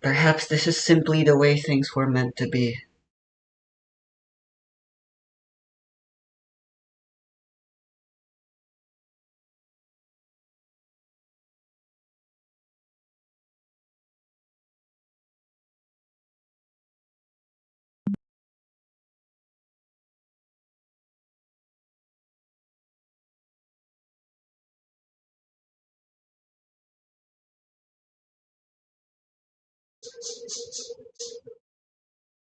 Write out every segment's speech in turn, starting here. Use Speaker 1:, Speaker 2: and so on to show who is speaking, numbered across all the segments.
Speaker 1: Perhaps this is simply the way things were meant to be.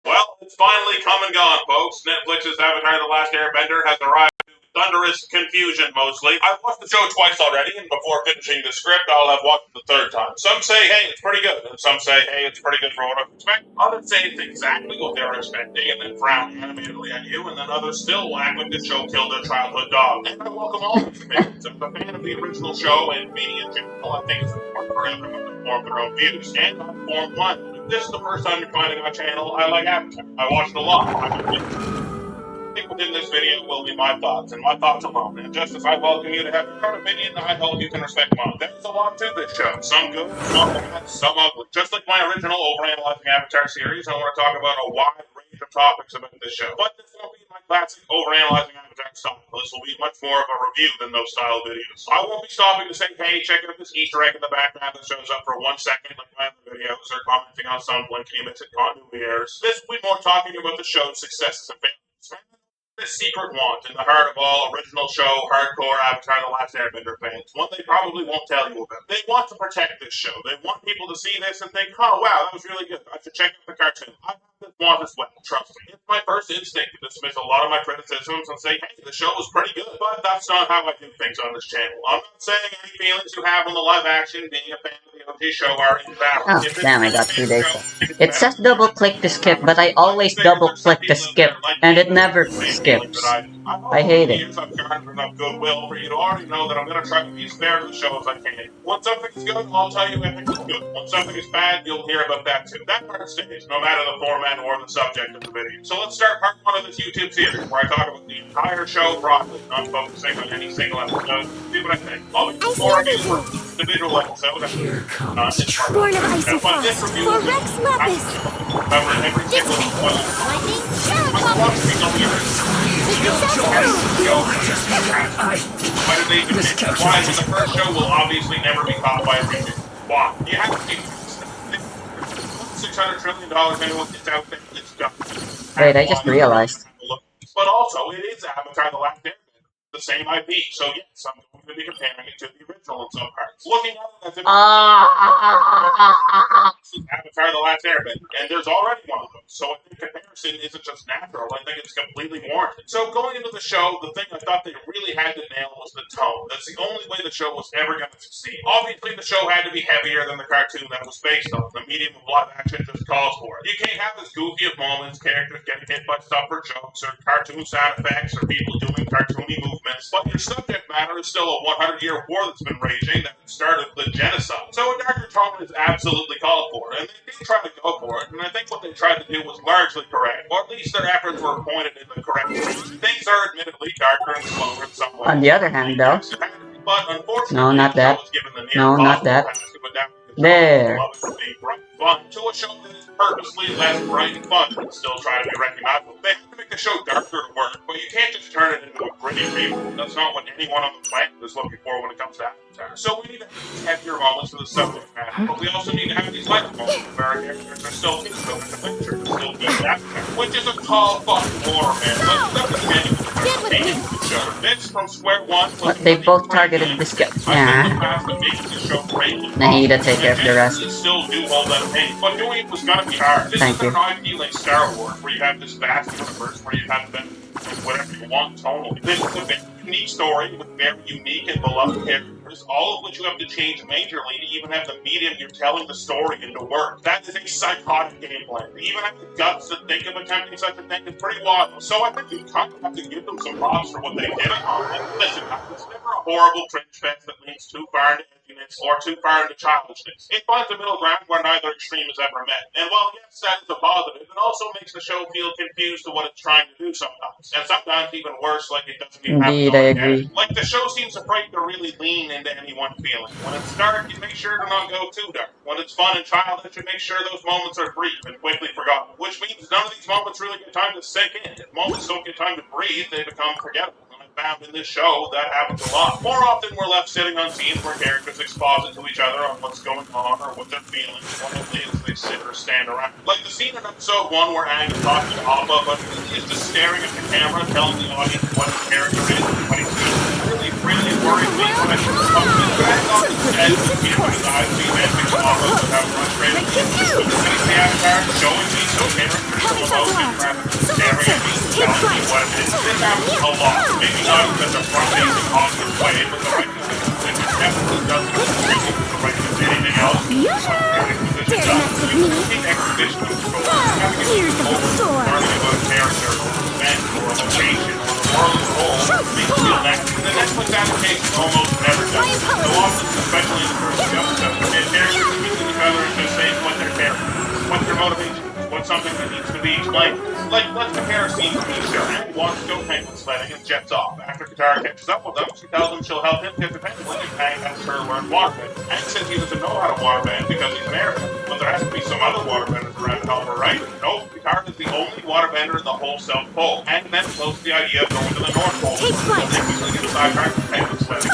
Speaker 2: Well, it's finally come and gone, folks. Netflix's Avatar: The Last Airbender has arrived to thunderous confusion, mostly. I've watched the show twice already, and before finishing the script, I'll have watched it the third time. Some say, hey, it's pretty good, and some say, hey, it's pretty good for what I expect. Others say it's exactly what they were expecting, and then frown animatedly at you, and then others still whack like the show killed their childhood dog. And I welcome all these opinions. As a fan of the original show and media in general, I think it's important for everyone to form their own views, and I form one. If this is the first time you're finding my channel, I like Avatar. I watched a lot. I think within this video will be my thoughts, and my thoughts alone. And just as I welcome you to have your own opinion, I hope you can respect mine. There's a lot to this show. Some good, some bad, some ugly. Just like my original Overanalyzing Avatar series, I want to talk about a wide range of topics about this show. But this won't be my classic Overanalyzing Avatar style. This will be much more of a review than those style videos. I won't be stopping to say, hey, check out this Easter egg in the background that shows up for 1 second like my other videos, or commenting on some blinking mixed continuity errors. This will be more talking about the show's successes and failures. The secret want in the heart of all original show hardcore Avatar: The Last Airbender fans, one they probably won't tell you about. They want to protect this show. They want people to see this and think, oh wow, that was really good. I should check out the cartoon. I have this want as well, trust me. It's my first instinct to dismiss a lot of my criticisms and say, hey, the show was pretty good. But that's not how I do things on this channel. I'm not saying any feelings you have on the live action being a fan of the OG show are invalid.
Speaker 1: Oh,
Speaker 2: If it's
Speaker 1: damn, I
Speaker 2: a
Speaker 1: got
Speaker 2: fan
Speaker 1: 2 days
Speaker 2: show,
Speaker 1: left.
Speaker 2: it's
Speaker 1: It
Speaker 2: better.
Speaker 1: says double click to skip, but I always double click to skip, and it never skips. I hate it.
Speaker 2: Years I've garnered enough goodwill for you to already know that I'm going to try to be as fair to the show as I can. When something is good, I'll tell you if it's good. When something is bad, you'll hear about that too. That part stays, no matter the format or the subject of the video. So let's start part 1 of this YouTube series, where I talk about the entire show broadly, not focusing on any single episode. See what I think. I'll be more reviews for individual episodes.
Speaker 3: Here comes trouble.
Speaker 4: Born of icy frost, for Rex Lapis!
Speaker 2: Cover every
Speaker 4: This
Speaker 2: single
Speaker 4: way!
Speaker 2: one.
Speaker 4: Lightning,
Speaker 2: I
Speaker 4: Sheriff!
Speaker 2: want to be on the why did they even make it? Why? The first show will obviously never be caught by a remake. Why? You have to be $600 trillion anyone gets out there, it's done.
Speaker 1: Wait, I just realized.
Speaker 2: But also, it is Avatar: The Last Airbender, the same IP, so yes, I'm going to be comparing it to the original in some parts. Looking at it as if Avatar: The Last Airbender, and there's already one of those, so I think comparison isn't just natural, I think it's completely warranted. So going into the show, the thing I thought they really had to nail was the tone. That's the only way the show was ever going to succeed. Obviously, the show had to be heavier than the cartoon that it was based on. The medium of live action just calls for it. You can't have as goofy of moments, characters getting hit by stuff for jokes, or cartoon sound effects, or people doing cartoony movements, but your subject matter is still a 100-year war that's been raging that started the genocide. So a darker tone is absolutely called for, and they did try to go for it, and I think what they tried to do was largely correct, or at least their efforts were pointed in the correct direction. Things are admittedly darker and slower in some ways.
Speaker 1: On the other hand, though,
Speaker 2: But unfortunately,
Speaker 1: no, not that. No, not that. There.
Speaker 2: Fun to a show that is purposely less bright and fun, but still try to be recognizable. They have to make the show darker to work, but you can't just turn it into a gritty reboot. That's not what anyone on the planet is looking for when it comes to Avatar. So we need to have heavier moments for the subject matter, but we also need to have these lighter moments where our characters are still kids building adventures and still doing Avatar, which is a tall fucking horror, man. Let's start with the beginning. This from square one.
Speaker 1: But they both targeted Biscuit. Nah. Nah, you to take care of the rest.
Speaker 2: Still do all that pain, but doing it was gonna be hard. This
Speaker 1: Thank
Speaker 2: isn't
Speaker 1: you.
Speaker 2: an IP like Star Wars, where you have this vast universe where you have them whatever you want tonally. This is a very unique story with very unique and beloved characters, all of which you have to change majorly to even have the medium you're telling the story into work. That is a psychotic game plan. To even have the guts to think of attempting such a thing is pretty wild. So I think you kind of have to give them some props for what they did accomplish. Listen, it's never a horrible cringe fest that leans too far into silliness or too far into childishness. It finds a middle ground where neither extreme is ever met. And while yes, that is a positive, it also makes the show feel confused to what it's trying to do sometimes. And sometimes even worse, like it doesn't even have its
Speaker 1: Indeed,
Speaker 2: own
Speaker 1: I
Speaker 2: identity.
Speaker 1: agree.
Speaker 2: Like the show seems afraid to really lean into any one feeling. When it's dark, you make sure to not go too dark. When it's fun and childish, you make sure those moments are brief and quickly forgotten. Which means none of these moments really get time to sink in. If moments don't get time to breathe, they become forgettable. Found in this show, that happens a lot. More often, we're left sitting on scenes where characters exposit to each other on what's going on or what they're feeling, what it is they sit or stand around. Like the scene in episode 1 where Aang is talking to Appa, but he is just staring at the camera, telling the audience what his character is and what he's doing. Really worried me when I should have come to the back off his head and see my eyes being ending Appa with how frustrated he is. But the avatar showing me some characters from emotion rather than staring at me, telling me what it is. This happens a lot. Maybe not in such a front-facing, obvious way, but the right decision definitely doesn't contribute to the right as anything else.
Speaker 4: Dare to mess with me? Here's the store.
Speaker 2: Learning about character, or event, or location, or the world as a whole, makes you feel that the Netflix adaptation almost never does. So often, especially in the first few episodes, characters speak to each other and just say what their character is, what their motivation is, what's something that needs to be explained. Like, let's compare a scene from each show. Aang wants to go penguin sledding and jets off. After Katara catches up with them, she tells him she'll help him get the penguin if Aang has her learn waterbend. Aang says he doesn't know how to waterbend because he's American, but there has to be some other waterbenders around to help her, right? Nope, Katara is the only waterbender in the whole South Pole. Aang then floats the idea of going to the North Pole.
Speaker 4: Take flight.
Speaker 2: They quickly get sidetracked with penguin sledding.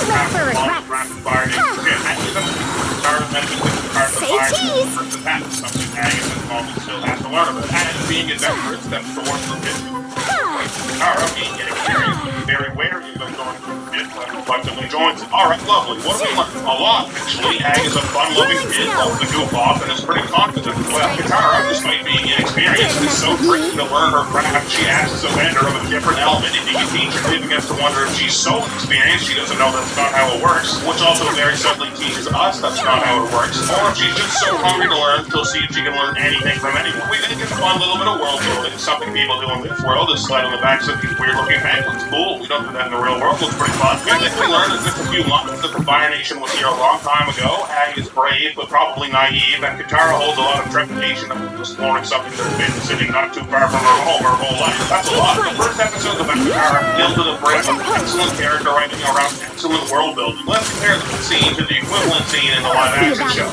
Speaker 2: Rapid fire named shit. Aang is up to Katara mentions that Katara the fire first attack, something Aang at this moment still has to learn about. Aang, being adventurous, steps towards the pit. Katara, being inexperienced, very wary of going to the pit, but reluctantly joins it. Alright, lovely. What do we learn? A lot, actually. Aang is a fun-loving kid, loves to goof off, and is pretty confident as well. Katara, despite being inexperienced, is so freaking to learn her craft, she asks a vendor of a different element if he can teach her, leaving us to wonder if she's so experienced she doesn't know that's not how it works, which also very subtly teaches us that's not how it works, or if she's just so hungry to learn, she'll see if she can learn anything from anyone. We then get a fun little bit of world building. Something people do in this world is slide on the backs of these weird-looking penguins. Cool, we don't do that in the real world, it's pretty fun. We think we learn in just a few months that the Fire Nation was here a long time ago. Aang is brave, but probably naive, and Katara holds a lot of trepidation about exploring something that's been sitting not too far from her home her whole life. That's a lot. The first episode of Katara filled to the brim with excellent character writing around excellent world building. Let's compare the scene to the equivalent scene in the live-action show.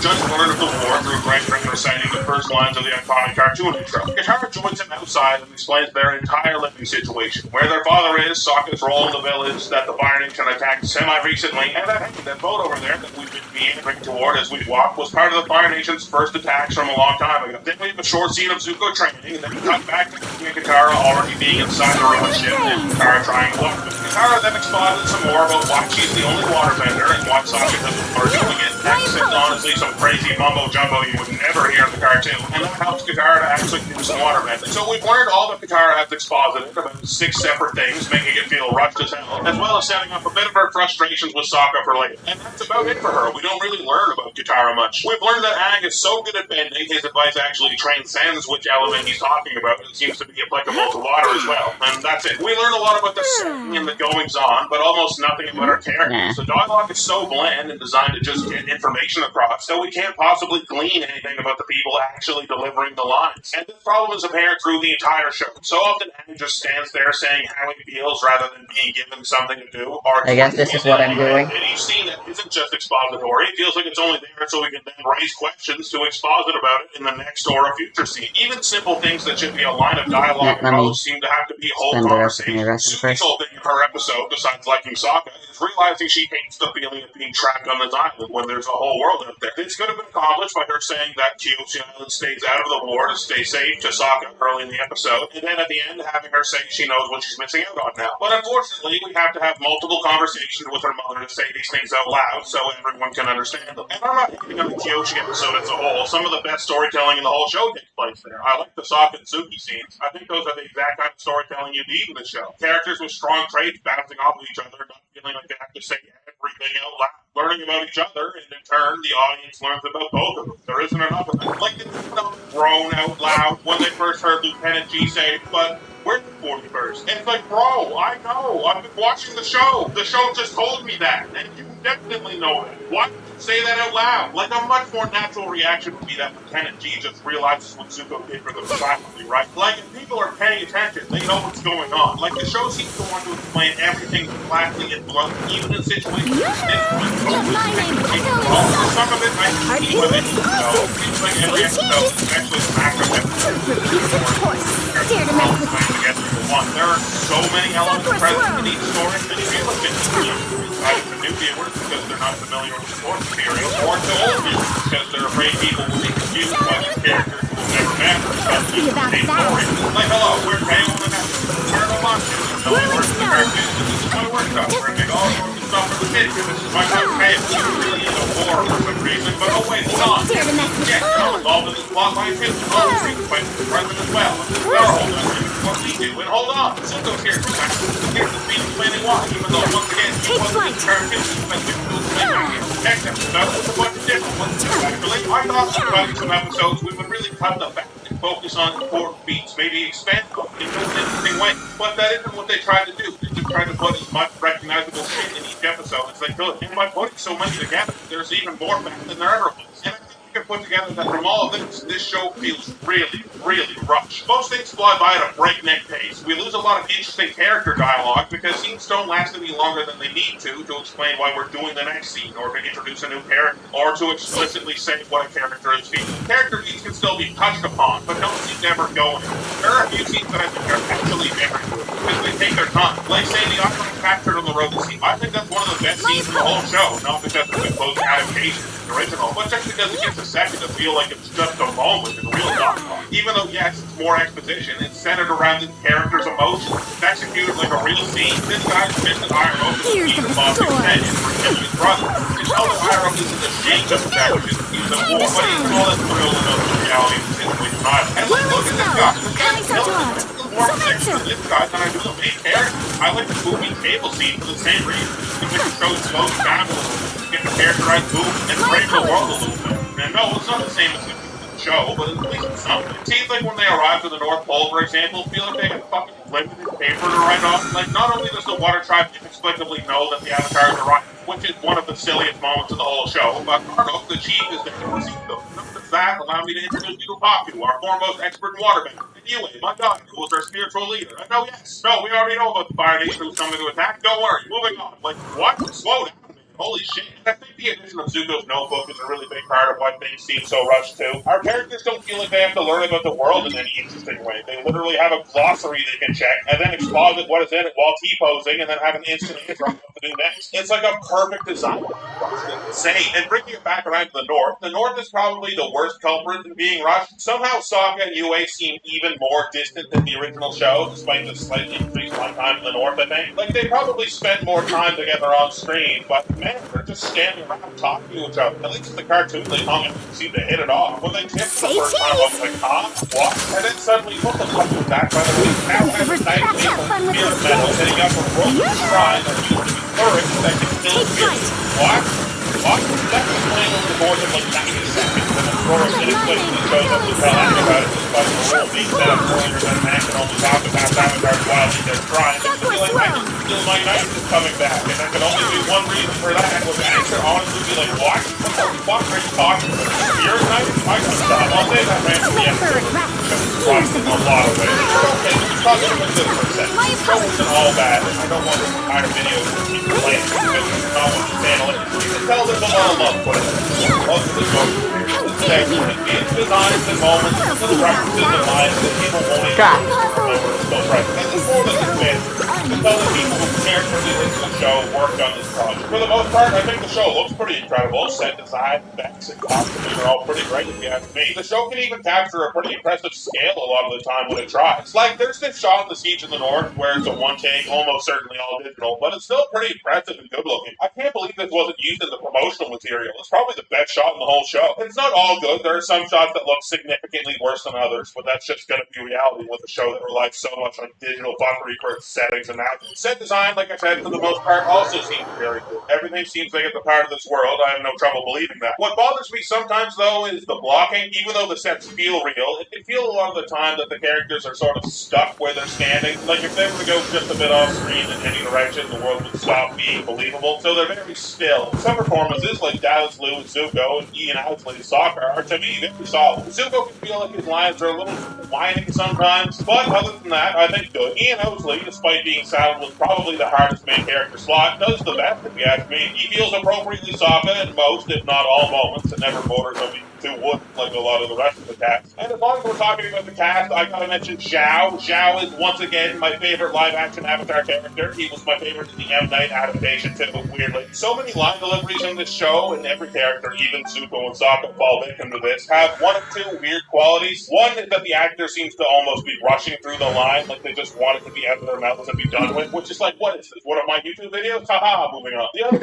Speaker 2: Just learn of the war through Grant Ring reciting the first lines of the iconic cartoon intro. Katara joins him outside and explains their entire living situation, where their father is, Sokka's role in the village, that the Fire Nation attacked semi-recently, and that boat over there that we've been meandering toward as we walk was part of the Fire Nation's first attacks from a long time ago. Then we have a short scene of Zuko training, and then we cut back to Katara already being inside the robot ship, and Katara trying to walk with it. Katara then exposited some more about why she's the only waterbender and why Sokka doesn't start doing it. That's honestly some crazy mumbo-jumbo you would never hear in the cartoon, and that helps Katara to actually do some waterbending. So we've learned all that Katara has exposited about 6 separate things, making it feel rushed as hell, as well as setting up a bit of her frustrations with Sokka for later. And that's about it for her. We don't really learn about Katara much. We've learned that Aang is so good at bending, his advice actually transcends which element he's talking about. It seems to be applicable to water as well. And that's it. We learn a lot about the setting and the goings-on, but almost nothing about our characters. The dialogue is so bland and designed to just get information across, so we can't possibly glean anything about the people actually delivering the lines. And this problem is apparent through the entire show. So often Aang just stands there saying how he feels rather than being given something to do. Or
Speaker 1: I guess this is what I'm doing.
Speaker 2: And each scene that isn't just expository, it feels like it's only there so we can then raise questions to exposit about it in the next or a future scene. Even simple things that should be a line of dialogue
Speaker 1: Let me
Speaker 2: seem to have to be whole
Speaker 1: spend the rest of my
Speaker 2: conversations.
Speaker 1: rest
Speaker 2: Suki's
Speaker 1: first.
Speaker 2: whole thing in her episode, besides liking Sokka, is realizing she hates the feeling of being trapped on this island when there's a whole world out there. This could have been accomplished by her saying that Kyoshi Island stays out of the war to stay safe to Sokka early in the episode, and then at the end having her say she knows what she's missing out on now. But unfortunately, we have to have multiple conversations with her mother to say these things out loud so everyone can understand them. And I'm not hating on the Kyoshi episode as a whole. Some of the best storytelling in the whole show takes place there. I like the Sokka and Suki scenes. I think those are the exact kind of storytelling you need in the show. Characters with strong traits bouncing off of each other, not feeling like they have to say everything out loud. Learning about each other, and in turn, the audience learns about both of them. There isn't enough of that. Like, it's not grown out loud when they first heard Lieutenant G say, but We're the 41st. And it's like, bro, I know. I've been watching the show. The show just told me that. And you definitely know that. Why would you say that out loud? Like, a much more natural reaction would be that Lieutenant G just realizes what Zuko did for them silently, right? Like, if people are paying attention, they know what's going on. Like, the show seems to want to explain everything flatly and bluntly, even in situations like this one.
Speaker 4: My name
Speaker 2: Some of it I can see why they didn't know. It seems like every episode, especially the macro episode,
Speaker 4: Repeat the course. Dare to mess with me.
Speaker 2: there are so many elements present in each story that feel a bit new. Either to new viewers because they're not familiar with the source material, or to old viewers because they're afraid people will be confused by these characters who will never met or because
Speaker 4: See about
Speaker 2: same
Speaker 4: that.
Speaker 2: story. Like, hello, we're Pale and we're the Monsters. No one works in the cartoons. This is my workshop. We're gonna make all sorts of stuff for the kids. This is my house. Hey, it's really in the war for some reason, but oh wait, hold on.
Speaker 4: Dare to mess with me.
Speaker 2: Yeah, you're involved in this plot line too. Oh, it's quite the present as well. They're holding us what we do. And hold on, Zuko's here too. Here's the speed explaining why, even though once again, he
Speaker 4: Take
Speaker 2: wasn't
Speaker 4: flight.
Speaker 2: in cartoons, but we can do the same back here. Next episode was a bunch of different ones. Actually, I thought that some episodes we would really cut them back and focus on important beats, maybe expand them in an interesting way. But that isn't what they tried to do. They just tried to put as much recognizable shit in each episode as they could. And by putting so many together, there's even more back than there ever was. And I think you can put together that from all of this show feels really, really rushed. Most things fly by at a breakneck pace. We lose a lot of interesting character dialogue because scenes don't last any longer than they need to explain why we're doing the next scene, or to introduce a new character, or to explicitly say what a character is feeling. Character beats can still be touched upon, but don't seem to ever go anywhere. There are a few scenes that I think are actually very good because they take their time. Like, say, the island captured on the road to sea. I think that's one of the best scenes in the whole show, not because it's a close adaptation of the original, but just because it gives a second to feel like it's just a moment in real dialogue. Even though, yes, it's more exposition, it's centered around the character's emotions. It's executed like a real scene. This guy's pissed at Iroh because he's above his head and for killing his brother. It's how that Iroh isn't ashamed of the fact that he's a war, but he's all that thrill and the reality of the situation. And look at this guy. This guy's more protection to this guy than I do the main character. I like the movie table scene for the same reason. In which the show slows down a little bit, get the characterized move, and break the world a little bit. And no, it's not the same as the show, but at least it's something. It seems like when they arrive to the North Pole, for example, feel like they have fucking limited paper to write off. Like, not only does the Water Tribe inexplicably know that the Avatars arrived, which is one of the silliest moments of the whole show, but Arnold, the chief, is there to receive them. That allow me to introduce you to Paku, our foremost expert in waterbending, and Yue, my daughter, who is our spiritual leader. And no, yes, no, we already know about the Fire Nation who's coming to attack. Don't worry, moving on. Like, what? Slow down, man. Holy shit. I think the addition of Zuko's notebook is a really big part of why things seem so rushed, too. Our characters don't feel like they have to learn about the world in any interesting way. They literally have a glossary they can check, and then exposit what is in it while T-posing, and then have an instant answer on what to do next. It's like a perfect design. It's insane. And bringing it back around to the North is probably the worst culprit in being rushed. Somehow Sokka and Yue seem even more distant than the original show, despite the slightly increased runtime in the North, I think. Like, they probably spend more time together on screen, but man, they're just standing around talking to each other. At least in the cartoon, they hung out and seemed to hit it off. When they tipped the first time, I was like, huh? What? And then suddenly, what the fuck was that, by the way? Now has a nice people feeling metal hitting up a rope shrine that used to be turrets that can still feel. What? What? That was playing over the board in like 90 seconds, and then Flora inexplicably shows up to tell Aang about it, despite the rule being set up earlier than Aang can only talk about Avatars while in their shrine. It would be like, I can feel my knife is coming back, and there can only be one reason for that, was Aang should honestly be like, what? What the fuck are you talking about? Your knife? I can stop. I'll say that ran from the episode, because it's crossed in a lot of ways. Okay, but it's probably a good for a second. The show isn't all bad, and I don't want this entire video to keep playing, because it's not what you channel it. You can tell there's a lot of love put in it. Most of the show it's designs and moments, little references and lines that people won't even remember. Those references. And more than expensive. To tell the people who cared for the original show worked on this project. For the most part, I think the show looks pretty incredible. Set design, effects, and costumes are all pretty great if you ask me. The show can even capture a pretty impressive scale a lot of the time when it tries. Like, there's this shot of the Siege in the North where it's a one-take, almost certainly all digital, but it's still pretty impressive and good-looking. I can't believe this wasn't used in the promotional material. It's probably the best shot in the whole show. It's not all good. There are some shots that look significantly worse than others, but that's just going to be reality with a show that relies so much on digital fuckery for its settings and gadgets. Set design, like I said, for the most part, also seems very good. Everything seems like it's a part of this world. I have no trouble believing that. What bothers me sometimes, though, is the blocking. Even though the sets feel real, it can feel a lot of the time that the characters are sort of stuck where they're standing. Like, if they were to go just a bit off screen in any direction, the world would stop being believable. So they're very still. Some performances, like Dallas Liu and Zuko and Ian Ousley's Sokka, are to me very solid. Zuko can feel like his lines are a little whining sometimes, but other than that, I think good. Ian Ousley, despite being saddled with probably the hardest main character slot, does the best if you ask me. He feels appropriately Sokka in most, if not all moments, and never borders on being too wood like a lot of the rest of the cast. And as long as we're talking about the cast, I gotta mention Zhao. Zhao is once again my favorite live-action Avatar character. He was my favorite in the M. Night adaptation too, weirdly. So many line deliveries in this show, and every character, even Zuko and Sokka, fall victim to this, have one of two weird qualities. One is that the actor seems to almost be rushing through the line, like they just want it to be out of their mouths and be done with, which is like, what is this? One of my YouTube videos? Haha, moving on. The other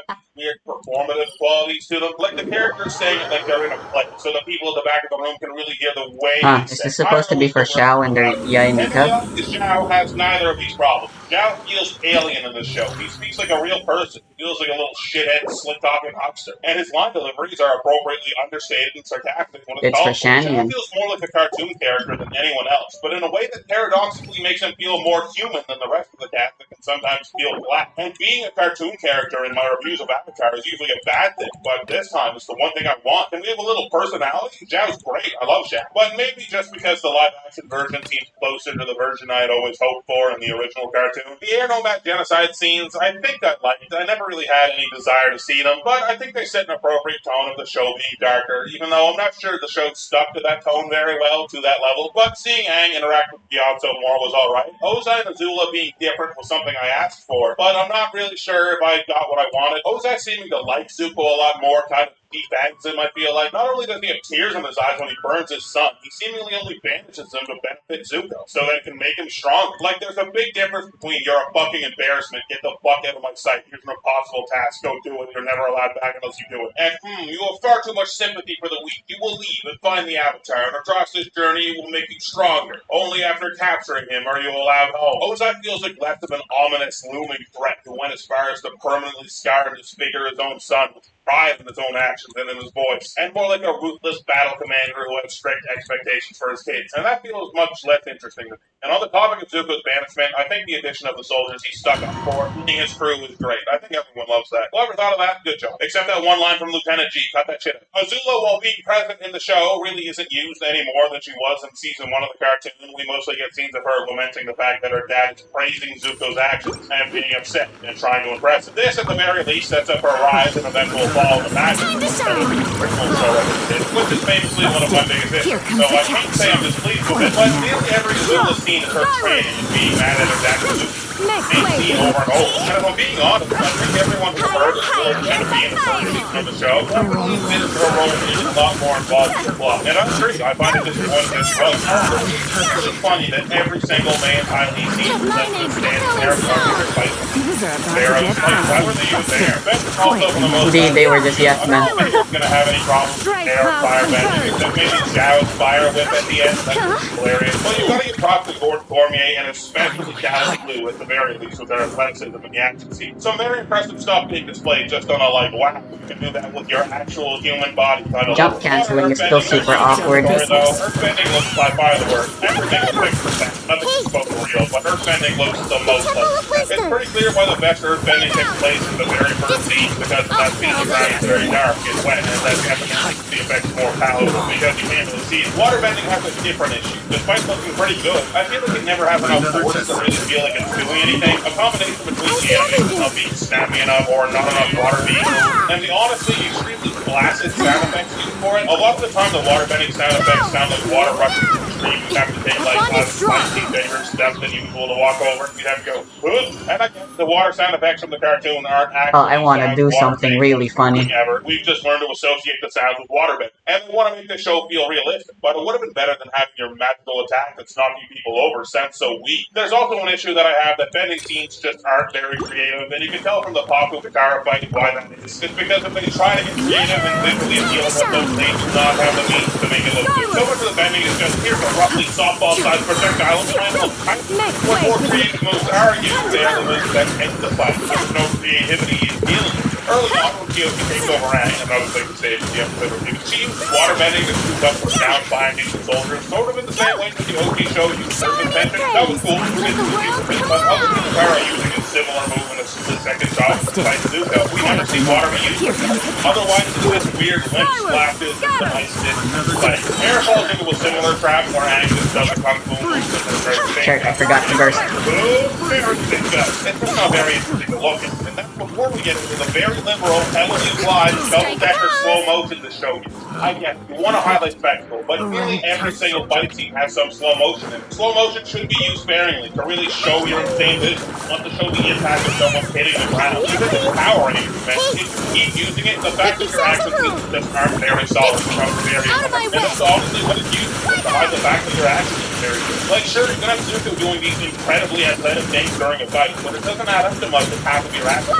Speaker 2: have weird performative qualities to them. Like the characters saying it like they're in a play, so the people at the back of the room can really hear the way they
Speaker 1: Is
Speaker 2: say.
Speaker 1: this supposed to be for Xiao and their Yai
Speaker 2: And
Speaker 1: Mika?
Speaker 2: reality is Zhao has neither of these problems. Zhao feels alien in this show. He speaks like a real person. He feels like a little shithead, slick-talking huckster. And his line deliveries are appropriately understated and sarcastic when it's
Speaker 1: It's for
Speaker 2: called for. Zhao
Speaker 1: Shanyan.
Speaker 2: feels more like a cartoon character than anyone else, but in a way that paradoxically makes him feel more human than the rest of the cast that can sometimes feel flat. And being a cartoon character in my reviews of Avatar is usually a bad thing, but this time it's the one thing I want. Can we have a little personality? Zhao's great. I love Zhao. But maybe just because the live-action version seems closer to the version I had always hoped for in the original cartoon. The Air Nomad genocide scenes, I think I liked. I never really had any desire to see them, but I think they set an appropriate tone of the show being darker, even though I'm not sure the show stuck to that tone very well to that level. But seeing Aang interact with Gyatso more was alright. Ozai and Azula being different was something I asked for, but I'm not really sure if I got what I wanted. Ozai seeming to like Zuko a lot more, kind of defags him, I feel like. Not only does he have tears in his eyes when he burns his son, he seemingly only bandages him to benefit Zuko, so that it can make him stronger. Like, there's a big difference between you're a fucking embarrassment, get the fuck out of my sight, here's an impossible task, go do it, you're never allowed back unless you do it. And, you have far too much sympathy for the weak, you will leave and find the Avatar, and across this journey it will make you stronger. Only after capturing him are you allowed home. Ozai feels like less of an ominous, looming threat who went as far as to permanently scar and disfigure his own son with pride in his own actions and in his voice, and more like a ruthless battle commander who has strict expectations for his kids, and that feels much less interesting to me. And on the topic of Zuko's banishment, I think the addition of the soldiers he stuck up for, leading his crew, is great. I think everyone loves that. Whoever thought of that, good job. Except that one line from Lieutenant G, cut that shit out. Azula, while being present in the show, really isn't used any more than she was in season 1 of the cartoon. We mostly get scenes of her lamenting the fact that her dad is praising Zuko's actions and being upset and trying to impress him. This, at the very least, sets up her rise and eventual fall in the magic, which is famously one of my biggest issues. So I can't say I'm displeased with it, but nearly every Azula scene is her training and being mad at her dad being seen over and over. And if I'm being honest, I think everyone who heard Azula kind of being the first season of the show probably considers her role is a lot more involved in the plot. And I'm sure I find it disappointing as well. It's really funny that every single main Eileen scene presents the standing there talking to fight. Why were they even there? That's also one of the most
Speaker 1: Indeed, they were just yes men.
Speaker 2: I don't think it's gonna have any problems with air fire bending, except maybe Zhao's fire whip at the end. That's hilarious. Well, you gotta give props to Gordon Cormier and especially Dallas Liu at the very least with their athleticism in the action scene. Some very impressive stuff being displayed just on a like, wow, you can do that with your actual human body kind of
Speaker 1: Jump canceling is still super awkward.
Speaker 2: Earthbending looks by far the worst. Everything was 6%. Nothing's supposed to be real, but earthbending looks the most like. It's pretty clear why the best earthbending takes place in the very first scene, because that scene is very dark, it's wet, and that the effect's more palatable because you can't really see it. Waterbending has a different issue. Despite looking pretty good, I feel like it never has enough force to really feel like it's doing anything. A combination between the animation of being snappy enough or not enough water being moved, and the honestly extremely blasted sound effects used for it. A lot of the time the waterbending sound effects sound like water rushing through the stream. You have to take like 15 bigger steps than usual to walk over. You have to go, and I guess the water sound effects from the cartoon aren't actually
Speaker 1: I want to do something really funny.
Speaker 2: We've just learned to associate the sounds with waterbending. And we want to make the show feel realistic, but it would have been better than having your magical attack that's knocking people over sound so weak. There's also an issue that I have that bending fighting scenes just aren't very creative, and you can tell from the Papu Katara fight why that is. It's because if they try to get creative and visually appealing with those, they do not have the means to make it look good. So much of the bending is just here's a roughly softball-sized projectile and try and look. What more creative moves are used? They are the moves that end the fight. There's no creativity in dealing with it. Early on, when Kyoshi takes over Aang, another thing to say in the episode review, she used water bending to scoop up from down binding the soldiers, sort of in the same way that the OG show used surface tension. That was cool, but other than Katara using a similar move in a split-second shot with the fight Zuko, we never see water be used. Otherwise, it's just weird lynch splashes and ice like Air falls into a similar trap where Aang just does a kung fu move with the
Speaker 1: Sure, I forgot to burst.
Speaker 2: It's just not very interesting to look at, and that's before we get into the very liberal, heavily applied, double-decker slow motion to show you. I get you want to highlight spectacle, but nearly every single fight scene has some slow motion in it. Slow motion should be used sparingly to really show your insane vision. You want to show the impact of someone hitting the ground. Even if it's power in your defense, if you keep using it, the fact that your action systems just aren't very solid becomes very important. And that's obviously what it's used for, to hide the fact that your action is very good. Like, sure, you can have Zuko doing these incredibly athletic things during a fight, but it doesn't add up to much as half of your action.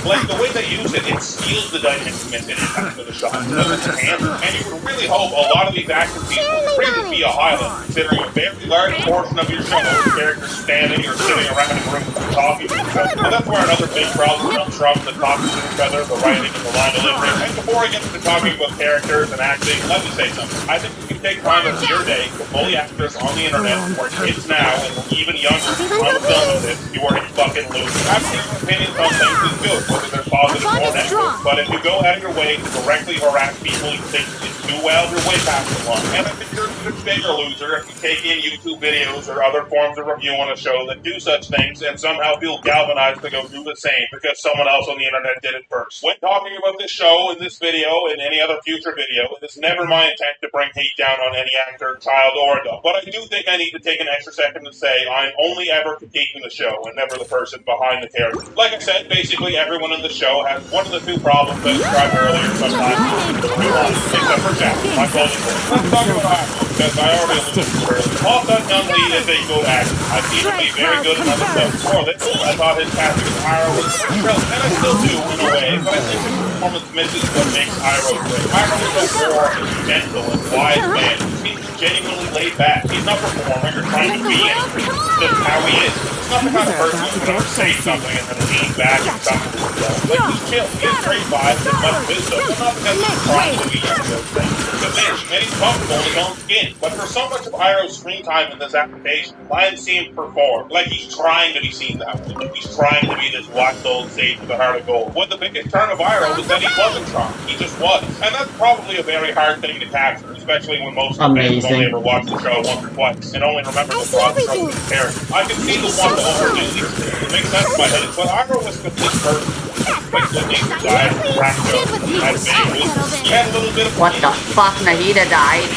Speaker 2: Like, the way they use it, it steals the dynamic and impact of the shot. It doesn't enhance it. And you would really hope a lot of these action scenes would really be a highlight, considering a very large portion of your show is characters standing or sitting around in rooms talking to each other. And that's where another big problem comes from, the talking to each other, the writing, and the line delivery. And before I get into talking about characters and acting, let me say something. I think you can take time out of your day to bully actors on the internet who are kids now and even younger on the film of this. You are a fucking loser. Having your opinions on things is good, whether they're positive or negative. But if you go out of your way to directly harass people you think is do well, you're way past the line. And I think you're a bigger loser if you take in YouTube videos or other forms of review on a show that do such things and somehow feel galvanized to go do the same because someone else on the internet did it first. When talking about this show, in this video, and any other future video, it is never my intent to bring hate down on any actor, child, or adult. But I do think I need to take an extra second to say I'm only ever critiquing the show and never the person behind the character. Like I said, basically everyone in the show has one of the two problems I described earlier sometimes, except for Jack, my closing point. Let's talk about acting, because I already alluded to it earlier. Paul Young Lee is a good actor. I've seen him be very good in other stuff before this. I thought his casting of Iroh was brilliant, and I still do in a way, but I think his performance misses what makes Iroh great. Iroh is a warm, gentle, and wise man. He's genuinely laid back. He's not performing or trying to be anything. It's just how he is. He's not the kind of person who's going to say something and then lean back and talk to himself. Like, he's chill. He has great vibes and much wisdom, but not because he's trying to be any of those things. He's a bitch, and he's comfortable in his own skin. But for so much of Iroh's screen time in this application, I didn't see him perform. Like, he's trying to be seen that way. Like, he's trying to be this black old sage with a heart of gold. What the biggest turn of Iroh was that he wasn't trying. He just was. And that's probably a very hard thing to capture, especially when most of the fans only ever watch the show once or twice and only remember the broad strokes of the character. I can see the want to overdo these things. It makes sense in my head, but Iroh was a complete person. Like the nature died, cracked jokes, had big moves. He had a little bit of
Speaker 1: What the fuck? Nahida died.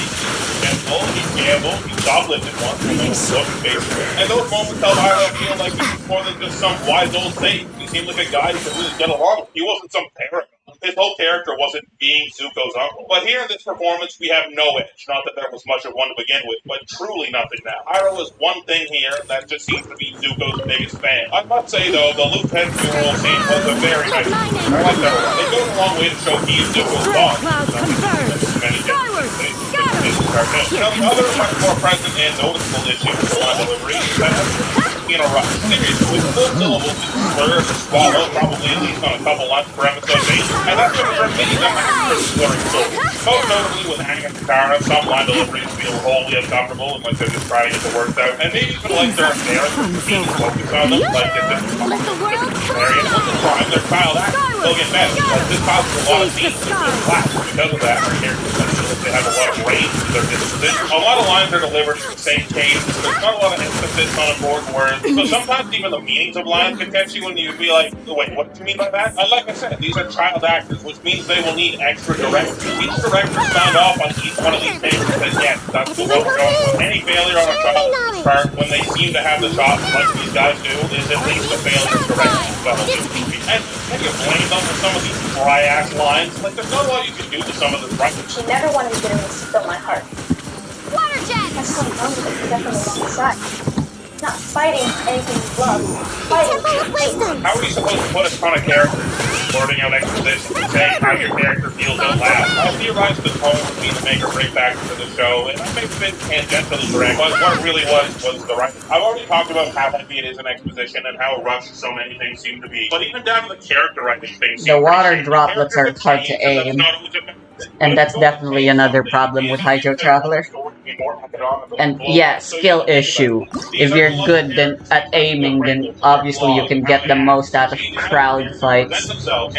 Speaker 2: He gambled, he shoplifted once, and then looked basically. And those moments helped Iroh feel like he was more than just some wise old sage. He seemed like a guy who could really get along with. He wasn't some parent. His whole character wasn't being Zuko's uncle. But here in this performance, we have no edge. Not that there was much of one to begin with, but truly nothing now. Iroh is one thing here that just seems to be Zuko's biggest fan. I must say, though, the Lieutenant funeral scene was a very nice one. I like that one. It goes a long way to show he is Zuko's boss. Many different things. Now, the other much more present and noticeable issue with the line delivery is that in a rush. Seriously, with full syllables and slurs to swallow, probably at least on a couple lines per episode basis. And that's what for me, the master slurring syllables. Most notably with Aang and Katara, some line deliveries feel wholly uncomfortable and like they're just trying to get the words out. And maybe even like they're embarrassed to be focused on them, like if they're very and with the time, their child actors will get better. Like this causes a lot of scenes to feel flat. Because of that, our characters don't feel like they have a lot of range to their disposition. A lot of lines are delivered in the same cadence. There's not a lot of emphasis on important words. So sometimes even the meanings of lines can catch you and you'd be like, wait, what do you mean by that? And like I said, these are child actors, which means they will need extra direction. Each director signed off on each one of these pages and said, yes, that's the way we're going with. Any failure on a child's part, when they seem to have the chops like these guys do, is at least a failure of direction. And can you blame them for some of these dry-ass lines? Like, there's not a lot you can do to some of this writing.
Speaker 3: She never wanted to do this to fill my heart.
Speaker 4: Water jet!
Speaker 3: That's what I'm wrong with it. Definitely on the side. Not fighting anything with love. Fighting.
Speaker 4: Temple of Wisdom!
Speaker 2: How are you supposed to put a ton of characters sorting out exposition and saying how your character feels out loud? I theorized the tone would be the make or break factor for the show, and I may have been tangentially correct, but what it really was the writing. I've already talked about how heavy it is in exposition and how rushed so many things seem to be, but even down to the character writing things
Speaker 1: The water droplets are hard to aim, and that's definitely another problem with Hydro Traveler. And yeah, skill issue. If you're good then at aiming, then obviously you can get the most out of crowd fights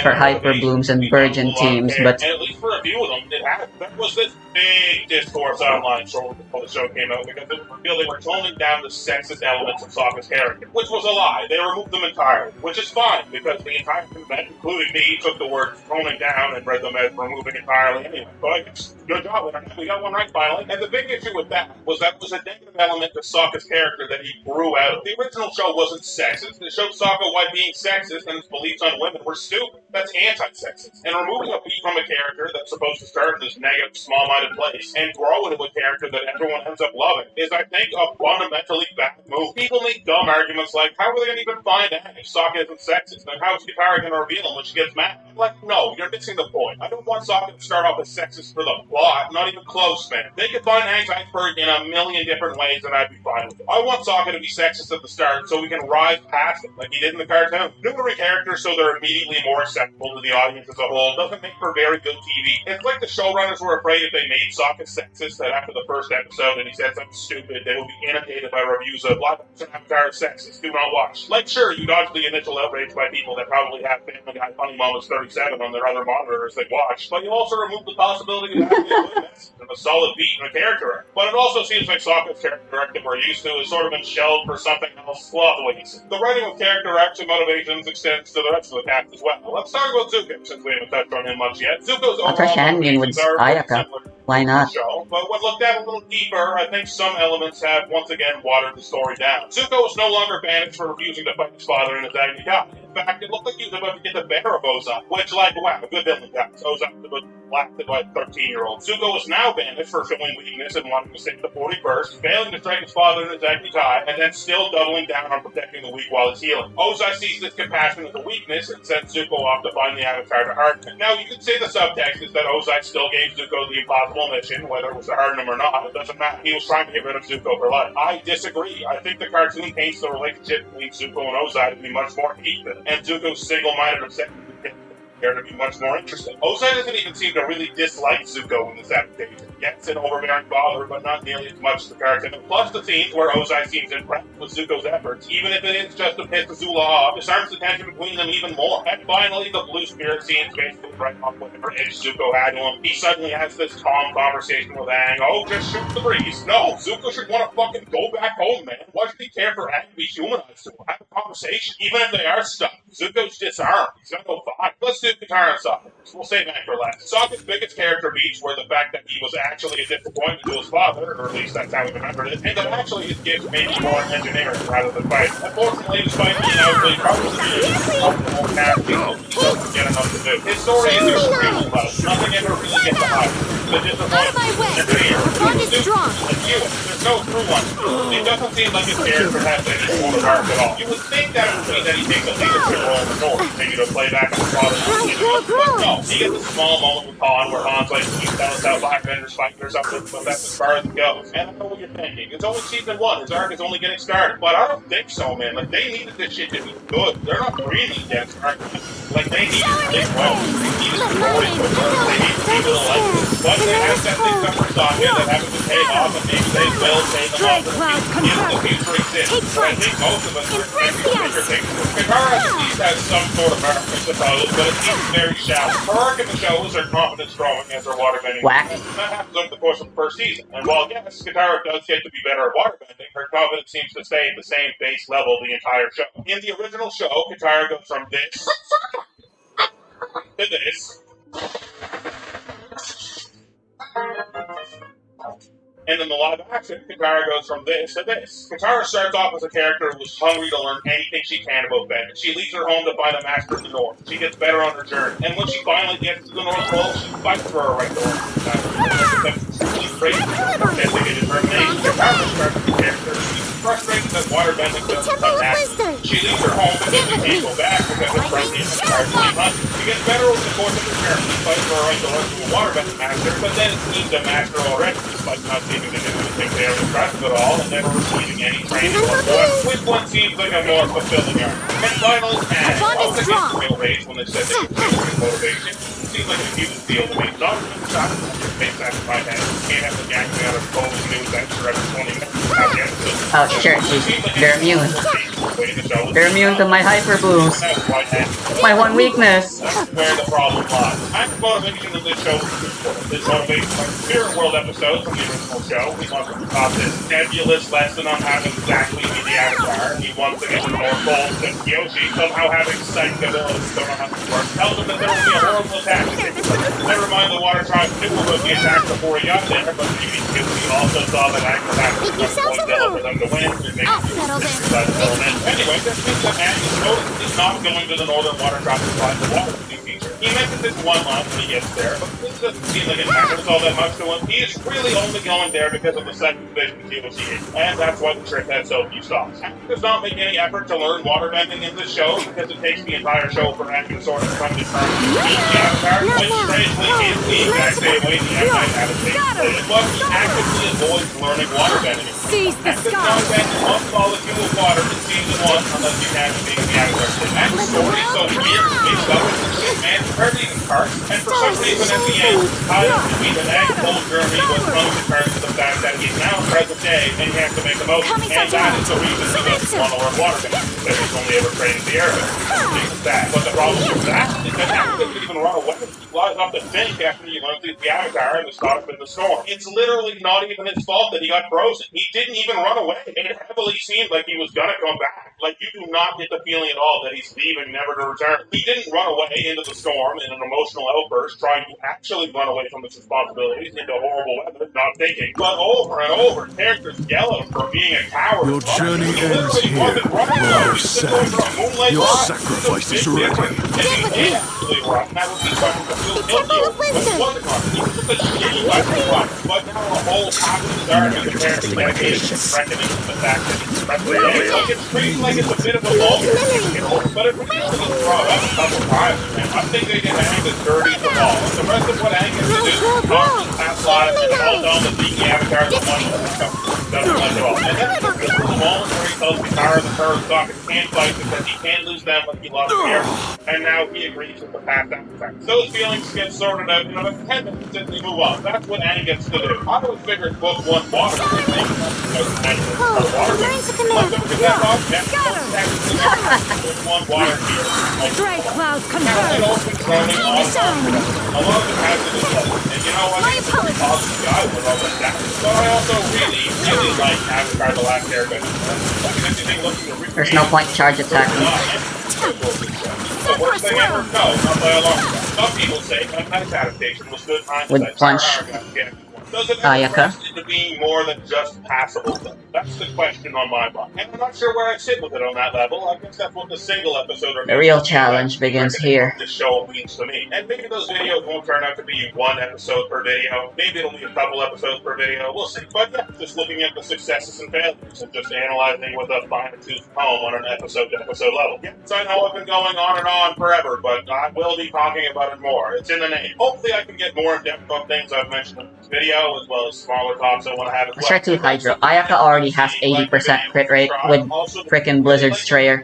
Speaker 1: for Hyper Blooms and Virgin teams, but
Speaker 2: at least for a few of them, there was this big discourse online shortly before the show came out because it was revealed they were toning down the sexist elements of Sokka's character, which was a lie. They removed them entirely, which is fine because the entire convention, including me, took the word toning down and read them as removing entirely anyway. So I guess, good job, we got one right finally. And the big issue with that was that was a negative element to Sokka's character that he grew out of. The original show wasn't sexist. It showed Sokka why being sexist and his beliefs on women were stupid. That's anti-sexist. And removing a beat from a character that's supposed to start in this negative, small-minded place and grow into a character that everyone ends up loving is, I think, a fundamentally bad move. People make dumb arguments like, how are they going to even find out if Sokka isn't sexist? And how is Katara going to reveal him when she gets mad? I'm like, no, you're missing the point. I don't want Sokka to start off as sexist for the plot, not even close, man. They could find Aang's iceberg in a million different ways and I'd be fine with it. I want Sokka to be sexist at the start so we can rise past it, like he did in the cartoon. Newer characters so they're immediately more acceptable to the audience as a whole doesn't make for very good TV. It's like the showrunners were afraid if they made Sokka sexist that after the first episode and he said something stupid, they would be inundated by reviews of live action Avatar is sexist, do not watch. Like, sure, you dodged the initial outrage by people that probably have Family Guy Funny Moments 37 on their other monitors they watch, but you also removed the possibility of having a good message and a solid beat and a character arc. But it also seems like Sokka's character arc that we're used to has sort of been shelved for something else slothways. The writing of character arcs and motivations extends to the rest of the cast as well. Let's talk about Zuko, since we haven't touched on him much yet. Zuko's
Speaker 1: I'll touch Shannon with Ayaka. Why not?
Speaker 2: Show, but when looked at a little deeper, I think some elements have once again watered the story down. Zuko is no longer banished for refusing to fight his father in his Agni Kai. In fact, it looked like he was about to get the better of Ozai, which, like, wow, a good villain, guys. Ozai was blasted by a 13-year-old. Zuko is now banished for showing weakness and wanting to save the 41st, failing to strike his father in his Agni Kai, and then still doubling down on protecting the weak while he's healing. Ozai sees this compassion as a weakness and sends Zuko off to find the Avatar to harden him. Now, you could say the subtext is that Ozai still gave Zuko the impossible mission, whether it was to harden him or not, it doesn't matter. He was trying to get rid of Zuko for life. I disagree. I think the cartoon paints the relationship between Zuko and Ozai to be much more even, and Zuko's single-minded obsession there to be much more interesting. Ozai doesn't even seem to really dislike Zuko in this adaptation. Yes, an overbearing father, but not nearly as much as the cartoon. Plus the scenes where Ozai seems impressed with Zuko's efforts, even if it is just to piss Azula off, disarms the tension between them even more. And finally, the Blue Spirit scenes basically right off whatever edge Zuko had to him. He suddenly has this calm conversation with Aang. Oh, just shoot the breeze. No, Zuko should want to fucking go back home, man. Why should he care for Aang to be humanized to him? Have a conversation. Even if they are stuck, Zuko's disarmed. He's gonna go fine. Let's do Katara and Sokka. We'll save that for last. Sokka's biggest character beats were the fact that he was actually a disappointment to his father, or at least that's how he remembered it, and that actually his gifts may be more engineering rather than fighting. Unfortunately, despite being ugly, probably comfortable casting, he doesn't get enough to do. His story is extremely low. Nothing ever really gets a high. The disappointment, and fear, and you, there's no true one. It doesn't seem like his character has any sort of arc at all. You would think that it would be that he takes a leadership role in the story, maybe to play back on his father's but no, he gets a small moment with Han where Han's like, you tell us how Blackbender's fighting or something, but that's as far as it goes. And I know what you're thinking. It's only season 1, his arc is only getting started. But I don't think so, man. Like, they needed this shit to be good. They're not breathing yet. Like, they need to take well. They need to story for them. They need people to like this. But they have that thing that we're talking that haven't been paid off, and maybe they will pay them off if the future exists. But I think most of us are expecting bigger things. Katara at least has some sort of arc, I suppose, but it seems very shallow. Her arc in the show is her confidence growing as her waterbending.
Speaker 1: Whack.
Speaker 2: That happens over the course of the first season. And while, yes, Katara does get to be better at waterbending, her confidence seems to stay at the same base level the entire show. In the original show, Katara goes from this to this. And in the live action, Katara goes from this to this. Katara starts off as a character who's hungry to learn anything she can about bending. She leaves her home to find a master in the North. She gets better on her journey. And when she finally gets to the North Pole, she fights for her right to learn. That's truly crazy. Dedicated determination. Katara starts as a character who's frustrated that waterbending
Speaker 4: The
Speaker 2: doesn't
Speaker 4: Temple
Speaker 2: come
Speaker 4: of
Speaker 2: naturally.
Speaker 4: Wisdom!
Speaker 2: She leaves her home but
Speaker 4: Give
Speaker 2: she
Speaker 4: it
Speaker 2: can't
Speaker 4: me.
Speaker 2: go back because her
Speaker 4: My
Speaker 2: friend
Speaker 4: name's
Speaker 2: is starts
Speaker 4: Sherpa.
Speaker 2: being hunted. She gets better over the course of her journey, fights for her right to learn from a waterbending master, but then is deemed a master already, despite not seeming to do anything very impressive at all and never receiving any training
Speaker 4: Everyone
Speaker 2: whatsoever.
Speaker 4: begins.
Speaker 2: Which one seems like a more fulfilling arc? And finally,
Speaker 4: The bond
Speaker 2: I
Speaker 4: is
Speaker 2: was against
Speaker 4: strong.
Speaker 2: skill base when they said they could do with motivation. It seemed like a huge deal to me. Not even the shot makes sense in my head. Can't have the gang out of Cole's new adventure every 20 minutes. Not the episode.
Speaker 1: Oh, sure, they're immune. They're immune to my hyper boost. My one weakness.
Speaker 2: That's where the problem lies. Ank's motivation in this show is twofold. His motivation by the Spirit World episode from the original show. He wants to taught this nebulous lesson on how to exactly be the Avatar. He wants to get more goals than Kyoshi, somehow having psychic abilities don't know how to work. Tells him that there will be a horrible attack. Never mind the water tribe knew about the attack before he got there, but maybe Kyoshi also saw that Aang was having
Speaker 4: Make yourselves
Speaker 2: enough
Speaker 4: a
Speaker 2: for them to win.
Speaker 4: I'll settle this.
Speaker 2: Anyway, this means that Aang is totally not going to the Northern Water Tribe to find the water feature. He mentions it one line when he gets there, but this doesn't seem like it matters all that much to him. He is really only going there because of the second division KOC, and that's why the trip had so few stops. Aang does not make any effort to learn waterbending in this show because it takes the entire show for Aang to sort of come to terms with being the Avatar, which strangely is the exact same way the M. Night adaptation, but he actively avoids learning waterbending.
Speaker 4: Seize the
Speaker 2: Aang does
Speaker 4: sky.
Speaker 2: not bend one molecule of water in season 1 unless you catch being the Avatar. Aang's story is so weird, mixed up with the shit, man. Hardly even parts, and for some reason at the end, ties between the Aang's whole journey was coming to terms with the fact that he's now present day and he has to make the most of it. And that is the reason he doesn't want to learn waterbending, because he's only ever trained the airbender. But the problem with that is that Aang doesn't even run away. He flies off the sink after he learns he's the Avatar and is caught up in the storm. It's literally not even his fault that he got frozen. He didn't even run away. It heavily seemed like he was gonna come back. Like, you do not get the feeling at all that he's leaving, never to return. He didn't run away into the storm in an emotional outburst, trying to actually run away from his responsibilities into horrible weather, not thinking. But over and over, characters yell at him for being a coward.
Speaker 5: Your journey ends here, Lord of Sand. Your sacrifice is ready.
Speaker 2: If he did actually run, that would be something to feel guilty over. But he wasn't running. He was just a shitty weapon run. But now a whole half of his army compared to dedication and reckoning with the fact that he's wrestling. Like, it's treated like it's a bit of a vulgar, you know, but it really is brought up a couple times, man. I think they get Aang as dirty as the ball. The rest of what Aang has to do is constantly pass lives and hold on to being the Avatar the one doesn't like it all. And then there's just the moment where he tells Katara the Curse Socket can't fight because he can't lose them like he lost here. And now he agrees with the past Avatar. So his feelings get sorted out in about 10 minutes and we move on. That's what Aang gets to do. I always figured book 1 water was the thing.
Speaker 4: Learn to command.
Speaker 2: One water here.
Speaker 4: Stray cloud
Speaker 2: It
Speaker 4: confirmed.
Speaker 2: opens running on a lot of it has to do with it. And you know what?
Speaker 4: My
Speaker 2: It's
Speaker 4: apologies.
Speaker 2: awesome guy with all that down. But I also really like Avatar The Last Airbender. Like, anything looking to recreate.
Speaker 1: There's no point charge attacking.
Speaker 2: The worst thing ever? No, not by a long shot. Some people say a nice adaptation was good time.
Speaker 1: Would punch
Speaker 2: Does it
Speaker 1: Ayaka?
Speaker 2: progress into being more than just passable, though? That's the question on my mind. And I'm not sure where I sit with it on that level. I guess that's what the single episode or
Speaker 1: The real challenge begins here.
Speaker 2: this show means to me. And maybe those videos won't turn out to be 1 episode per video. Maybe it'll be a couple episodes per video. We'll see. But yeah, just looking at the successes and failures and just analyzing with a fine-tooth comb on an episode-to-episode level. Yes, I know I've been going on and on forever, but I will be talking about it more. It's in the name. Hopefully I can get more in-depth on things I've mentioned in this video, as well as smaller talks I want to have as well.
Speaker 1: Let's try to Hydro. Ayaka already has 80% crit rate with frickin' Blizzard Strayer.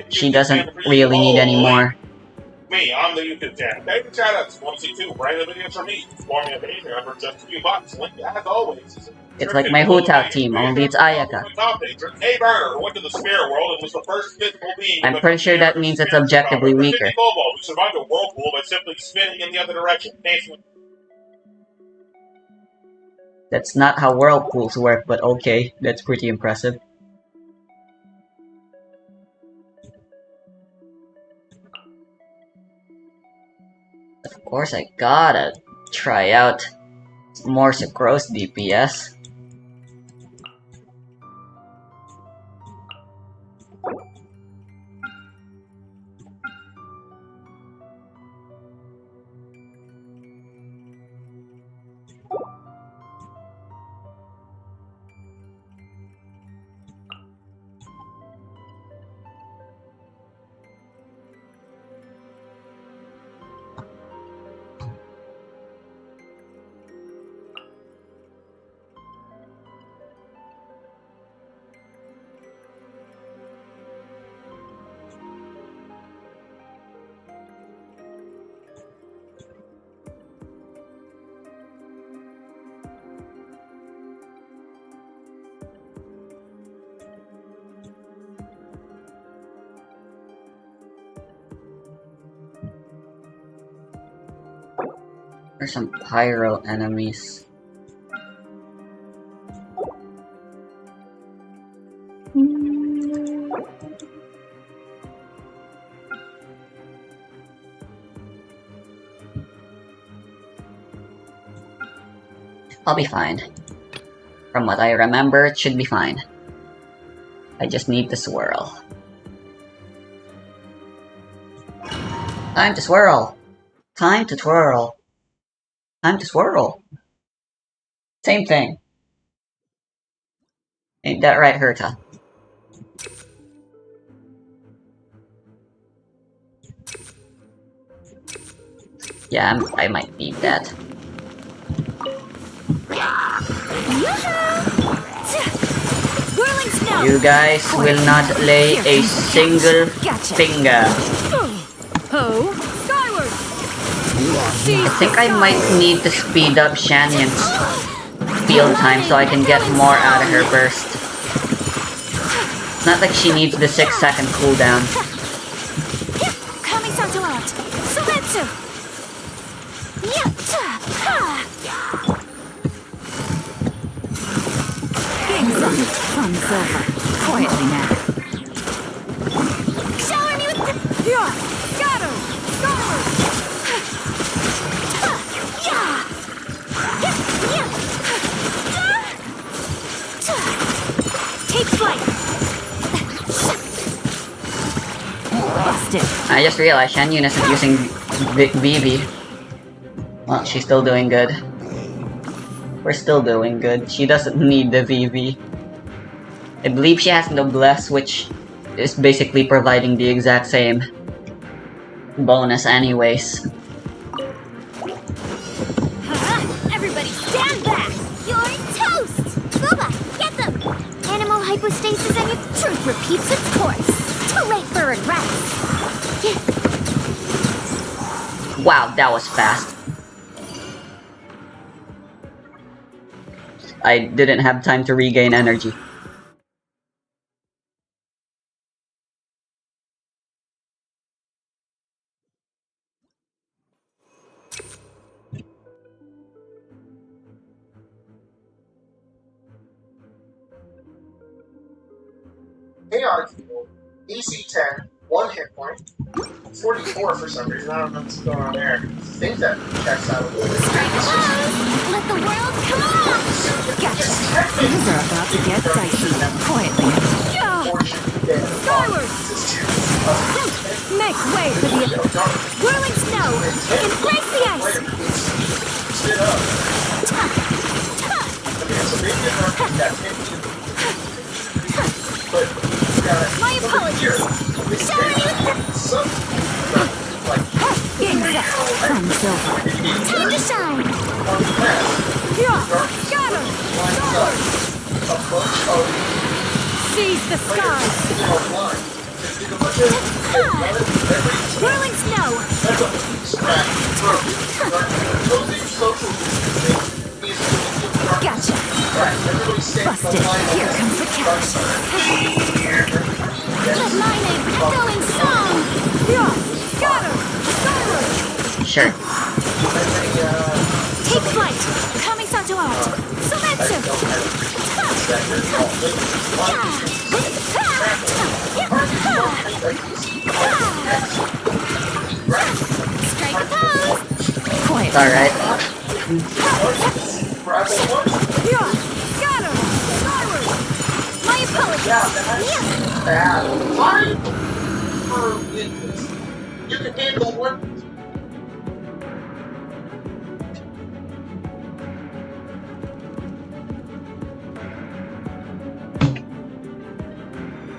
Speaker 1: She doesn't really need any more.
Speaker 2: Me, I'm the YouTube channel. David shoutouts, 1C2, random videos from me. Form me a Patreon for just a few bucks. Link, as always, is
Speaker 1: It's like my Hutao team, only it's Ayaka.
Speaker 2: Hey Burner, who went to the spirit world and was the first physical being.
Speaker 1: I'm pretty sure that means it's objectively weaker.
Speaker 2: Who survived a whirlpool by simply spinning in the other direction.
Speaker 1: That's not how whirlpools work, but okay, that's pretty impressive. Of course, I gotta try out more Sucrose DPS. There's some pyro enemies. I'll be fine. From what I remember, it should be fine. I just need to swirl. Time to swirl! Time to twirl! Time to swirl! Same thing. Ain't that right, Herta? Yeah, I might need that.
Speaker 4: Whirling snow.
Speaker 1: You guys will not lay a single finger.
Speaker 4: Oh, skyward.
Speaker 1: I think I might need to speed up Shanyan's field time so I can get more out of her burst. Not like she needs the 6-second cooldown.
Speaker 4: Coming out. Sumetsu. King's up. From silver. Quietly now. Shower me with the... Scatter. Skyward. Take flight. Busted.
Speaker 1: I just realized Shanyun isn't using Vivi. Well, she's still doing good. We're still doing good. She doesn't need the Vivi. I believe she has Noblesse, which is basically providing the exact same bonus anyways.
Speaker 4: Everybody stand back! You're toast! Booba, get them! Animal hypostasis and your truth repeats its course. Too late for regrets.
Speaker 1: Wow, that was fast. I didn't have time to regain energy.
Speaker 6: AR Keyboard, DC 10, 1 hit point, 44 for some reason. I don't know what's going on there. I think that checks out a little bit.
Speaker 4: Let the world come on! Gotcha. Things are about to get dicey. Quietly. Skyward! Make way for the... Whirling snow! Embrace the ice! My apologies! Shower me with the... King's up. From silver. Time to shine! Scatter! Skyward! Seize the skies! Whirling snow! Gotcha! Busted! Here comes the catch! Let my name echo in song! Scatter! Skyward!
Speaker 1: Sure.
Speaker 4: Take flight! Coming Santo Art! Sumetsu! Strike a pose! Quiet.
Speaker 1: Alright.
Speaker 4: Scatter! Skyward! My apologies!
Speaker 6: Bad. Why? You can handle one.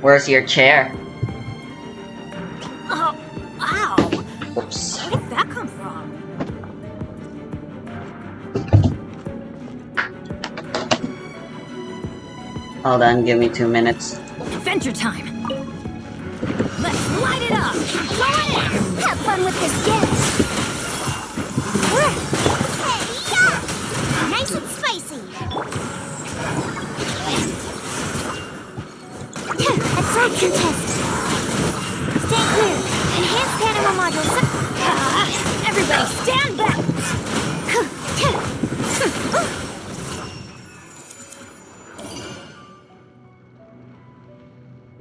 Speaker 1: Where's your chair?
Speaker 4: Oh, wow!
Speaker 1: Oops.
Speaker 4: Where did that come from?
Speaker 1: Hold on, give me 2 minutes.
Speaker 4: Adventure time! Let's light it up! Go in! Have fun with this gift! Hey, yeah! Nice and spicy! Attraction test! Stay clear! Enhanced animal modules! Everybody stand back!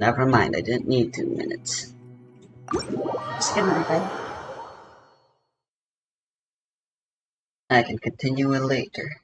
Speaker 1: Never mind, I didn't need 2 minutes.
Speaker 3: Good night, bud.
Speaker 1: I can continue it later.